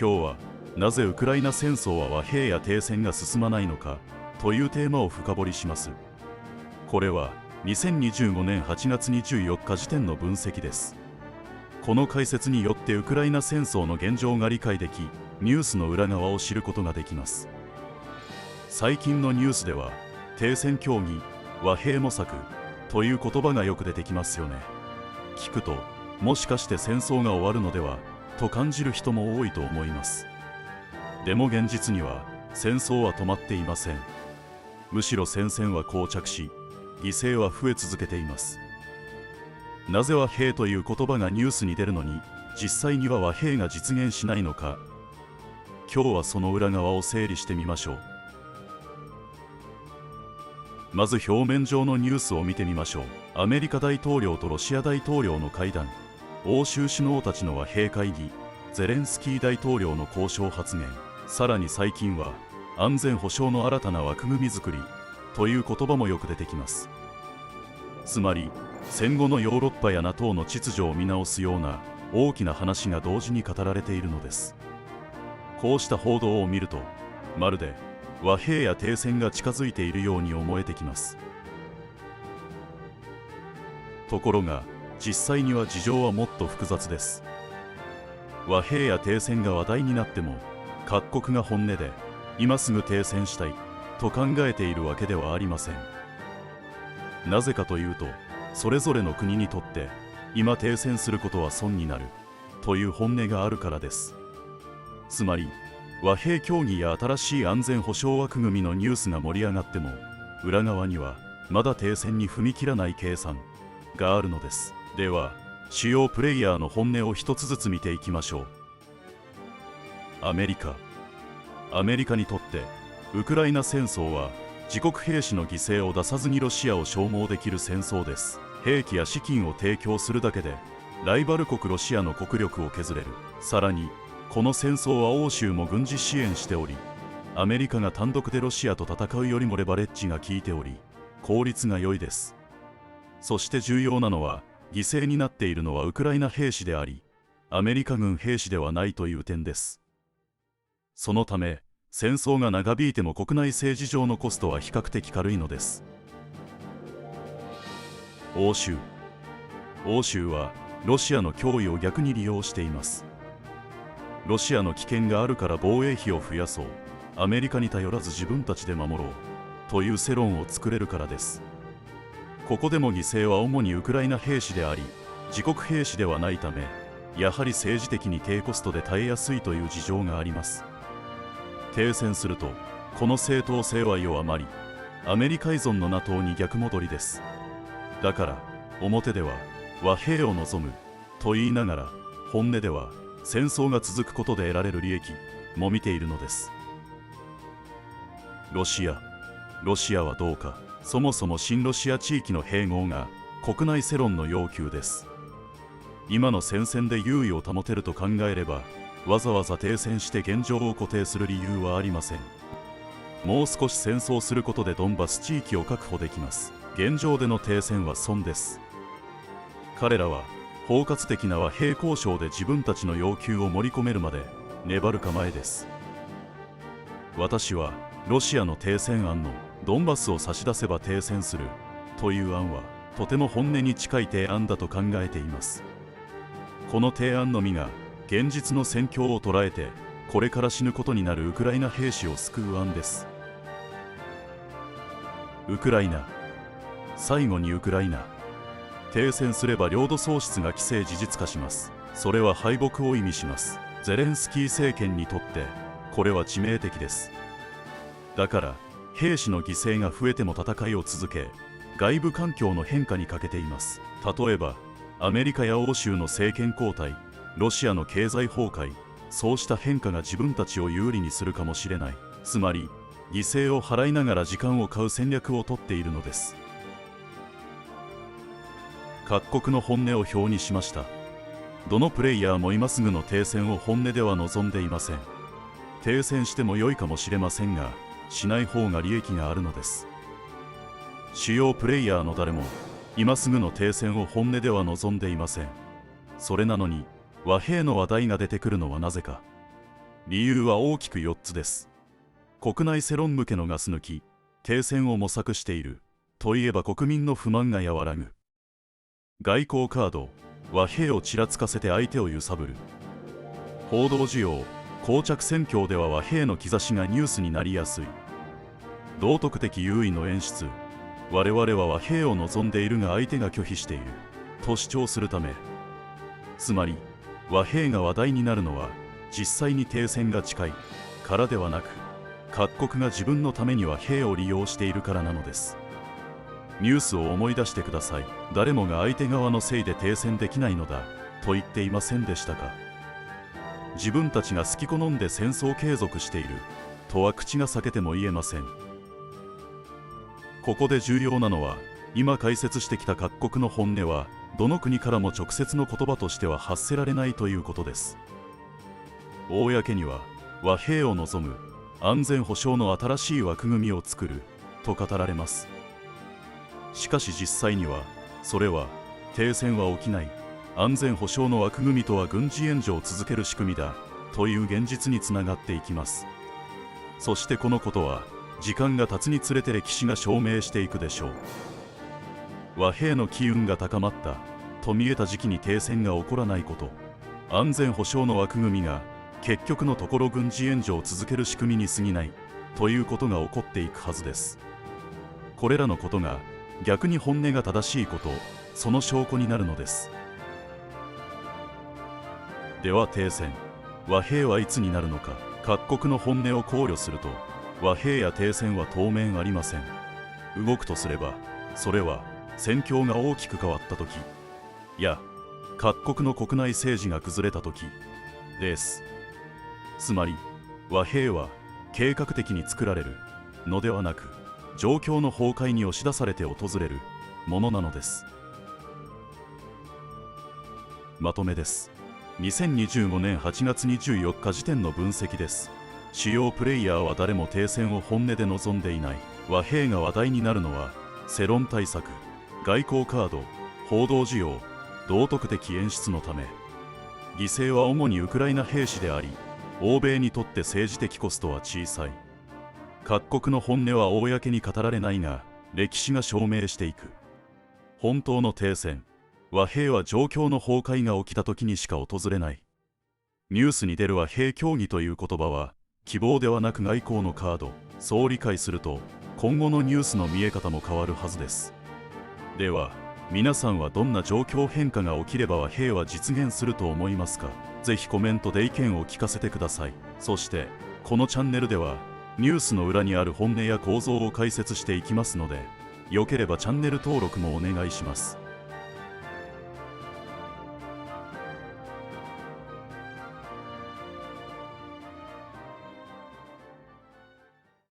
今日はなぜウクライナ戦争は和平や停戦が進まないのかというテーマを深掘りします。これは2025年8月24日時点の分析です。この解説によってウクライナ戦争の現状が理解でき、ニュースの裏側を知ることができます。最近のニュースでは停戦協議、和平模索という言葉がよく出てきますよね。聞くともしかして戦争が終わるのではと感じる人も多いと思います。でも現実には戦争は止まっていません。むしろ戦線は膠着し、犠牲は増え続けています。なぜ和平という言葉がニュースに出るのに実際には和平が実現しないのか。今日はその裏側を整理してみましょう。まず表面上のニュースを見てみましょう。アメリカ大統領とロシア大統領の会談、欧州首脳たちの和平会議、ゼレンスキー大統領の交渉発言、さらに最近は安全保障の新たな枠組み作りという言葉もよく出てきます。つまり戦後のヨーロッパや NATO の秩序を見直すような大きな話が同時に語られているのです。こうした報道を見るとまるで和平や停戦が近づいているように思えてきます。ところが実際には事情はもっと複雑です。和平や停戦が話題になっても各国が本音で今すぐ停戦したいと考えているわけではありません。なぜかというとそれぞれの国にとって今停戦することは損になるという本音があるからです。つまり和平協議や新しい安全保障枠組みのニュースが盛り上がっても裏側にはまだ停戦に踏み切らない計算があるのです。では主要プレイヤーの本音を一つずつ見ていきましょう。アメリカにとってウクライナ戦争は自国兵士の犠牲を出さずにロシアを消耗できる戦争です。兵器や資金を提供するだけでライバル国ロシアの国力を削れる。さらにこの戦争は欧州も軍事支援しており、アメリカが単独でロシアと戦うよりもレバレッジが効いており効率が良いです。そして重要なのは犠牲になっているのはウクライナ兵士でありアメリカ軍兵士ではないという点です。そのため戦争が長引いても国内政治上のコストは比較的軽いのです。欧州はロシアの脅威を逆に利用しています。ロシアの危険があるから防衛費を増やそう、アメリカに頼らず自分たちで守ろうという世論を作れるからです。ここでも犠牲は主にウクライナ兵士であり自国兵士ではないため、やはり政治的に低コストで耐えやすいという事情があります。停戦するとこの正当性は弱まりアメリカ依存の NATO に逆戻りです。だから表では和平を望むと言いながら本音では戦争が続くことで得られる利益も見ているのです。ロシアはどうか。そもそも親ロシア地域の併合が国内世論の要求です。今の戦線で優位を保てると考えればわざわざ停戦して現状を固定する理由はありません。もう少し戦争することでドンバス地域を確保できます。現状での停戦は損です。彼らは包括的な和平交渉で自分たちの要求を盛り込めるまで粘る構えです。私はロシアの停戦案のドンバスを差し出せば停戦するという案はとても本音に近い提案だと考えています。この提案のみが現実の戦況を捉えてこれから死ぬことになるウクライナ兵士を救う案です。最後にウクライナ。停戦すれば領土喪失が既成事実化します。それは敗北を意味します。ゼレンスキー政権にとってこれは致命的です。だから兵士の犠牲が増えても戦いを続け、外部環境の変化に欠けています。例えばアメリカや欧州の政権交代、ロシアの経済崩壊、そうした変化が自分たちを有利にするかもしれない。つまり犠牲を払いながら時間を買う戦略をとっているのです。各国の本音を表にしました。どのプレイヤーも今すぐの停戦を本音では望んでいません。停戦しても良いかもしれませんが、しない方が利益があるのです。主要プレイヤーの誰も今すぐの停戦を本音では望んでいません。それなのに和平の話題が出てくるのはなぜか。理由は大きく4つです。国内世論向けのガス抜き、停戦を模索しているといえば国民の不満が和らぐ。外交カード、和平をちらつかせて相手を揺さぶる。報道需要、膠着戦況では和平の兆しがニュースになりやすい。道徳的優位の演出、我々は和平を望んでいるが相手が拒否していると主張するため。つまり和平が話題になるのは実際に停戦が近いからではなく、各国が自分のために和平を利用しているからなのです。ニュースを思い出してください。誰もが相手側のせいで停戦できないのだと言っていませんでしたか。自分たちが好き好んで戦争を継続しているとは口が裂けても言えません。ここで重要なのは、今解説してきた各国の本音はどの国からも直接の言葉としては発せられないということです。公には和平を望む、安全保障の新しい枠組みを作ると語られます。しかし実際にはそれは停戦は起きない、安全保障の枠組みとは軍事援助を続ける仕組みだという現実につながっていきます。そしてこのことは時間が経つにつれて歴史が証明していくでしょう。和平の機運が高まったと見えた時期に停戦が起こらないこと、安全保障の枠組みが結局のところ軍事援助を続ける仕組みに過ぎないということが起こっていくはずです。これらのことが逆に本音が正しいこと、その証拠になるのです。では停戦、和平はいつになるのか。各国の本音を考慮すると和平や停戦は当面ありません。動くとすればそれは戦況が大きく変わった時や各国の国内政治が崩れた時です。つまり和平は計画的に作られるのではなく、状況の崩壊に押し出されて訪れるものなのです。まとめです。2025年8月24日時点の分析です。主要プレイヤーは誰も停戦を本音で望んでいない。和平が話題になるのは世論対策、外交カード、報道需要、道徳的演出のため。犠牲は主にウクライナ兵士であり、欧米にとって政治的コストは小さい。各国の本音は公に語られないが、歴史が証明していく。本当の停戦、和平は状況の崩壊が起きた時にしか訪れない。ニュースに出る和平協議という言葉は希望ではなく外交のカード。そう理解すると今後のニュースの見え方も変わるはずです。では皆さんはどんな状況変化が起きれば和平は実現すると思いますか。ぜひコメントで意見を聞かせてください。そしてこのチャンネルではニュースの裏にある本音や構造を解説していきますので、よければチャンネル登録もお願いします。